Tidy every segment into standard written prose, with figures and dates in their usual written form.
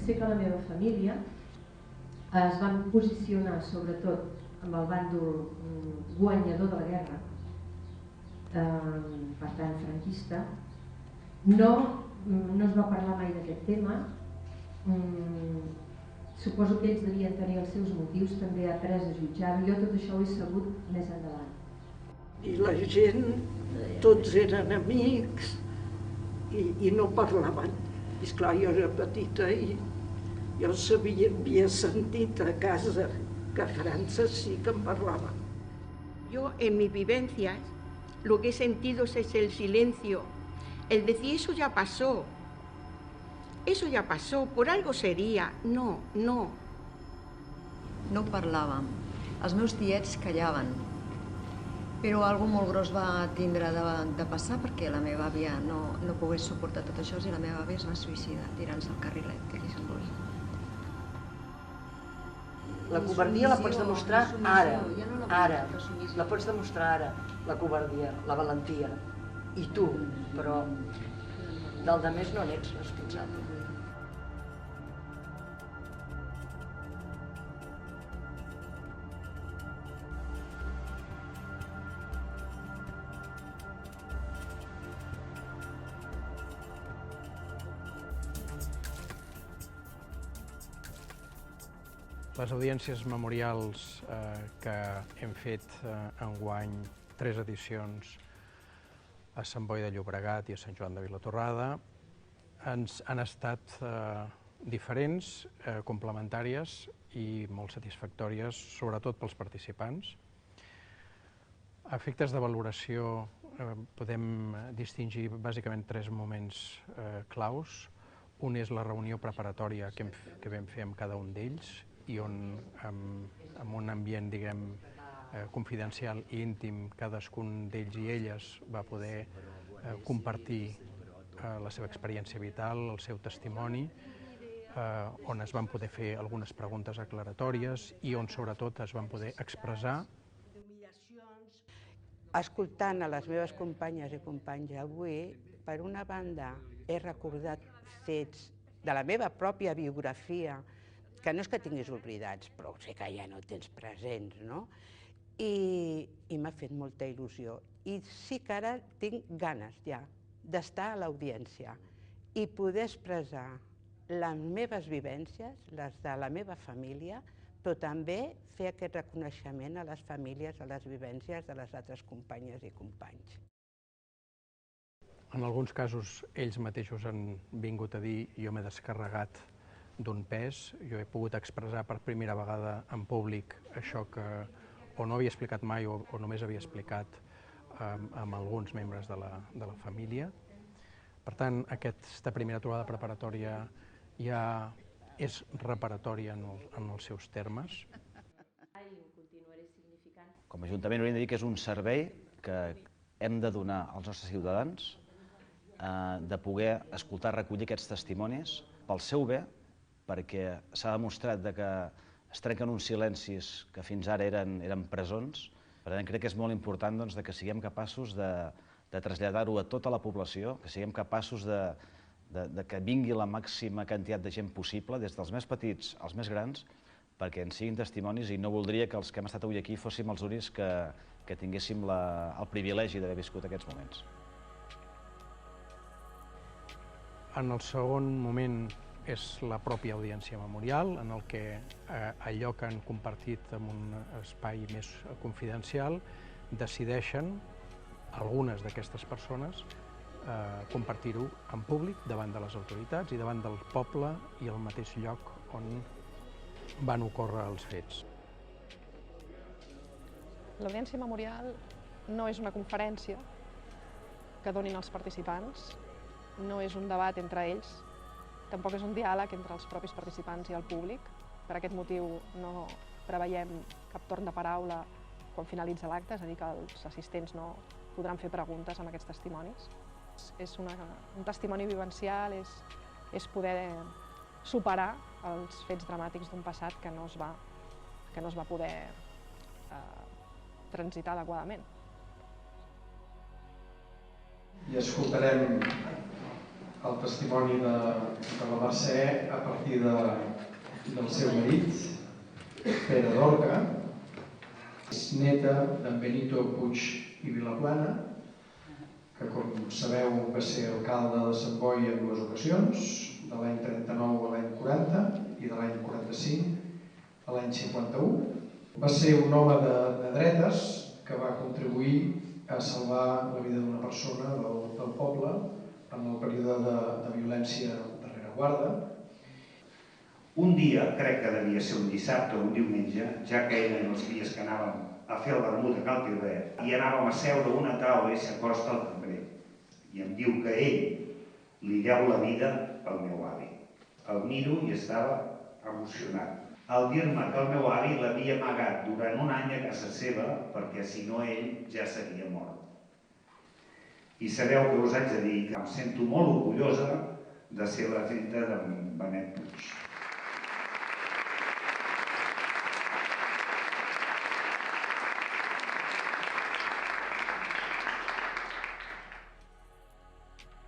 sé que la meva família es van posicionar sobretot amb el bàndol guanyador de la guerra, per tant franquista. No es va parlar mai d'aquest tema. Suposo que ells devien tenir els seus motius també après a jutjar. Jo tot això ho he sabut més endavant. I la gent, tots eren amics i no parlaven. I esclar, jo era petita i jo havia sentit a casa que a França sí que en parlaven. Yo en mis vivencias lo que he sentido es el silencio, el decir eso ya pasó, por algo sería, no. No parlàvem, els meus tiets callaven, però algo molt gros va tindre de passar perquè la meva àvia no pogués suportar tot això i la meva àvia es va suïcidar tirant-se al carrilet, que aquí se'n volia. La covardia la pots demostrar ara, la pots demostrar ara, la covardia, la valentia, i tu, però del demés no n'ets responsable. Les audiències memorials que hem fet enguany 3 edicions a Sant Boi de Llobregat i a Sant Joan de Vilatorrada han estat diferents, complementàries i molt satisfactòries, sobretot pels participants. A efectes de valoració podem distingir bàsicament 3 moments claus. Un és la reunió preparatòria que vam fer amb cada un d'ells i on, amb un ambient, diguem, confidencial i íntim, cadascun d'ells i elles va poder compartir la seva experiència vital, el seu testimoni, on es van poder fer algunes preguntes aclaratòries i on, sobretot, es van poder expressar. Escoltant a les meves companyes i companys avui, per una banda he recordat fets de la meva pròpia biografia, que no és que tinguis oblidats, però sé que ja no tens presents, no? I m'ha fet molta il·lusió. I sí que ara tinc ganes ja d'estar a l'audiència i poder expressar les meves vivències, les de la meva família, però també fer aquest reconeixement a les famílies, a les vivències de les altres companyes i companys. En alguns casos, ells mateixos han vingut a dir jo m'he descarregat d'un pes. Jo he pogut expressar per primera vegada en públic això que o no havia explicat mai o només havia explicat amb alguns membres de la família. Per tant, aquesta primera trobada preparatòria ja és reparatòria en els seus termes. Com a Ajuntament hauríem de dir que és un servei que hem de donar als nostres ciutadans, de poder escoltar, recollir aquests testimonis pel seu bé, perquè s'ha demostrat que es trenquen uns silencis que fins ara eren presons. Per tant, crec que és molt important que siguem capaços de traslladar-ho a tota la població, que siguem capaços que vingui la màxima quantitat de gent possible, des dels més petits als més grans, perquè en siguin testimonis, i no voldria que els que hem estat avui aquí fóssim els únics que tinguéssim el privilegi d'haver viscut aquests moments. En el segon moment és la pròpia audiència memorial, en el que allò que han compartit en un espai més confidencial decideixen, algunes d'aquestes persones, compartir-ho en públic davant de les autoritats i davant del poble i el mateix lloc on van ocórrer els fets. L'audiència memorial no és una conferència que donin els participants, no és un debat entre ells, tampoc és un diàleg entre els propis participants i el públic. Per aquest motiu no preveiem cap torn de paraula quan finalitza l'acte, és a dir, que els assistents no podran fer preguntes amb aquests testimonis. És un testimoni vivencial, és poder superar els fets dramàtics d'un passat que no es va poder transitar adequadament. I escoltarem el testimoni de la Mercè a partir del seu marit, Pere Dorca. És neta d'en Benito Puig i Vilaplana, que com sabeu va ser alcalde de Sant Boi en 2 ocasions, de l'any 39 a l'any 40 i de l'any 45 a l'any 51. Va ser un home de dretes que va contribuir a salvar la vida d'una persona del poble en el període de violència de rereguarda. Un dia, crec que devia ser un dissabte o un diumenge, ja que eren els dies que anàvem a fer el vermut a Cal Tilbert, i anàvem a seure a una taula i s'acosta el cambrer. I em diu que ell li deu la vida al meu avi. El miro i estava emocionat. Al dir-me que el meu avi l'havia amagat durant un any a casa seva perquè si no ell ja seria mort. I sabeu que us haig de dir que em sento molt orgullosa de ser la filla d'en Benet Puig.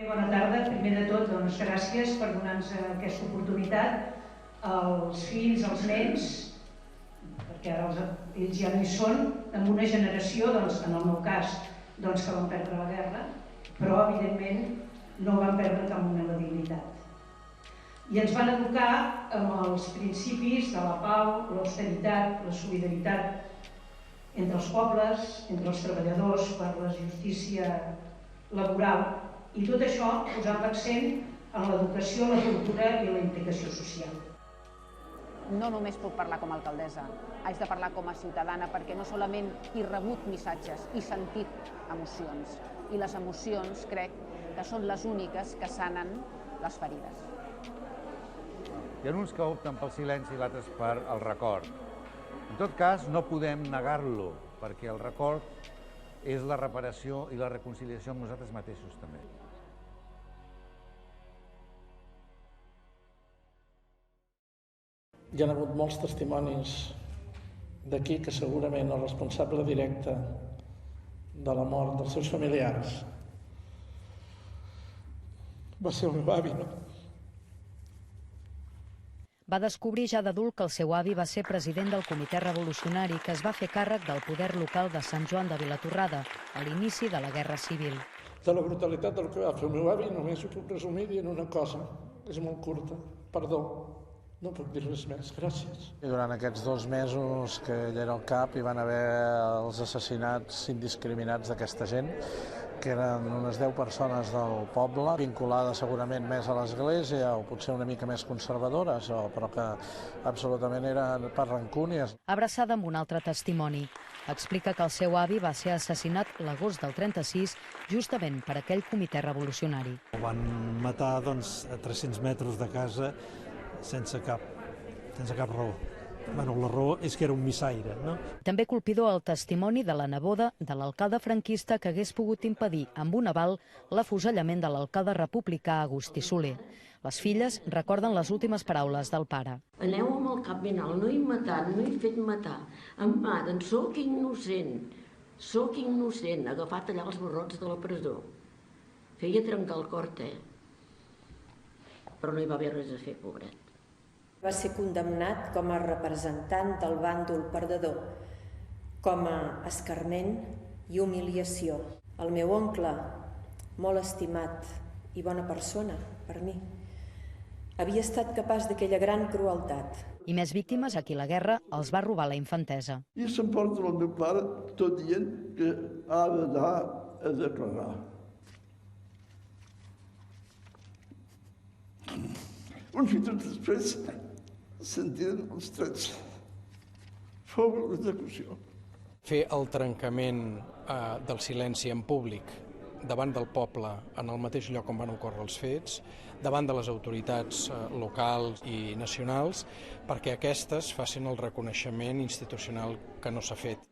Bona tarda. Primer de tot, doncs, gràcies per donar-nos aquesta oportunitat als fills, als nens, perquè ara ells ja no hi són, en una generació, doncs, en el meu cas, doncs, que van perdre la guerra, però evidentment no van perdre cap moment la dignitat. I ens van educar amb els principis de la pau, l'austeritat, la solidaritat entre els pobles, entre els treballadors, per la justícia laboral, i tot això posant l'accent en l'educació, la cultura i la implicació social. No només puc parlar com a alcaldessa, haig de parlar com a ciutadana perquè no solament he rebut missatges, he sentit emocions. I les emocions crec que són les úniques que sanen les ferides. Hi ha uns que opten pel silenci i altres per el record. En tot cas, no podem negar-lo, perquè el record és la reparació i la reconciliació amb nosaltres mateixos també. Hi ha hagut molts testimonis d'aquí que segurament el responsable directe de la mort dels seus familiars va ser el meu avi, no? Va descobrir ja d'adult que el seu avi va ser president del Comitè Revolucionari que es va fer càrrec del poder local de Sant Joan de Vilatorrada a l'inici de la Guerra Civil. De la brutalitat del que va fer el meu avi només ho puc resumir dient una cosa, és molt curta, perdó. No puc dir res més, gràcies. I durant aquests 2 mesos que ell era al cap hi van haver els assassinats indiscriminats d'aquesta gent, que eren unes 10 persones del poble, vinculades segurament més a l'església o potser una mica més conservadores, però que absolutament eren per rancúnies. Abraçada amb un altre testimoni. Explica que el seu avi va ser assassinat l'agost del 36 justament per aquell comitè revolucionari. El van matar a 300 metres de casa sense cap raó. Bueno, la raó és que era un missaire, no? També colpidor el testimoni de la neboda de l'alcalde franquista que hagués pogut impedir amb un aval l'afusellament de l'alcalde republicà Agustí Soler. Les filles recorden les últimes paraules del pare. Aneu amb el cap ben alt, no he matat, no he fet matar. Em maten, sóc innocent, agafat allà els barrots de la presó. Feia trencar el cor, però no hi va haver res a fer, pobret. Va ser condemnat com a representant del bàndol perdedor, com a escarment i humiliació. El meu oncle, molt estimat i bona persona per mi, havia estat capaç d'aquella gran crueltat. I més víctimes a qui la guerra els va robar la infantesa. I s'emporta el meu pare tot dient que ha d'anar a declarar. Uns minuts després sentien els trets. Fou l'execució. Fer el trencament del silenci en públic davant del poble, en el mateix lloc on van ocórrer els fets, davant de les autoritats locals i nacionals, perquè aquestes facin el reconeixement institucional que no s'ha fet.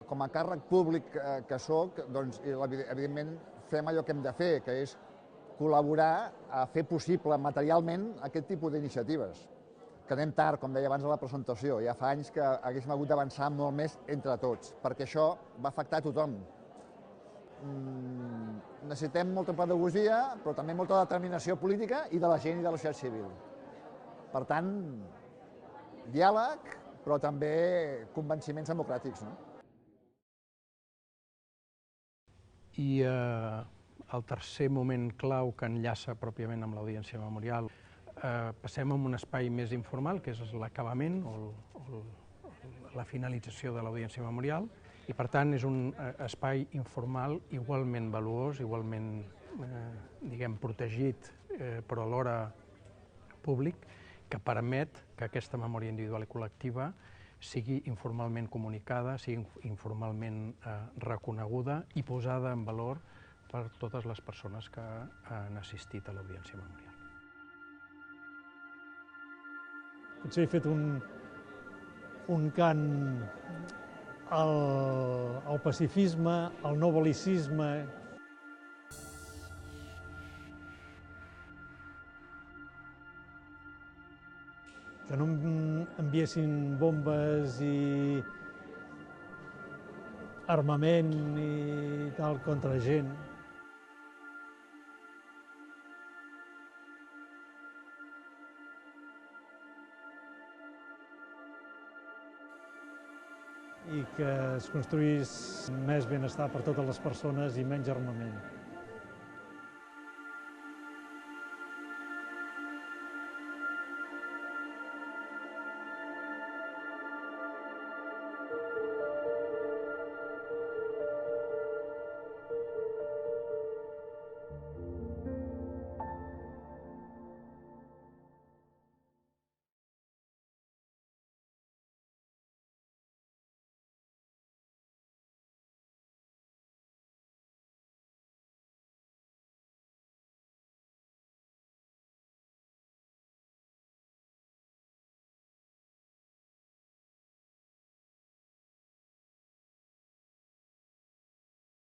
Com a càrrec públic que soc, doncs, evidentment, fem allò que hem de fer, que és col·laborar a fer possible materialment aquest tipus d'iniciatives. Que anem tard, com deia abans a la presentació, ja fa anys que haguéssim hagut d'avançar molt més entre tots, perquè això va afectar a tothom. necessitem molta pedagogia, però també molta determinació política i de la gent i de la societat civil. Per tant, diàleg, però també convenciments democràtics. I el tercer moment clau que enllaça pròpiament amb l'audiència memorial, passem a un espai més informal, que és l'acabament o la finalització de l'audiència memorial, i per tant és un espai informal igualment valuós, igualment protegit, però alhora públic, que permet que aquesta memòria individual i col·lectiva sigui informalment comunicada, sigui informalment reconeguda i posada en valor per totes les persones que han assistit a l'audiència memorial. Potser he fet un cant al pacifisme, al no bel·licisme. Que no enviessin bombes i armament i tal contra gent. I que es construís més benestar per totes les persones i menys armament.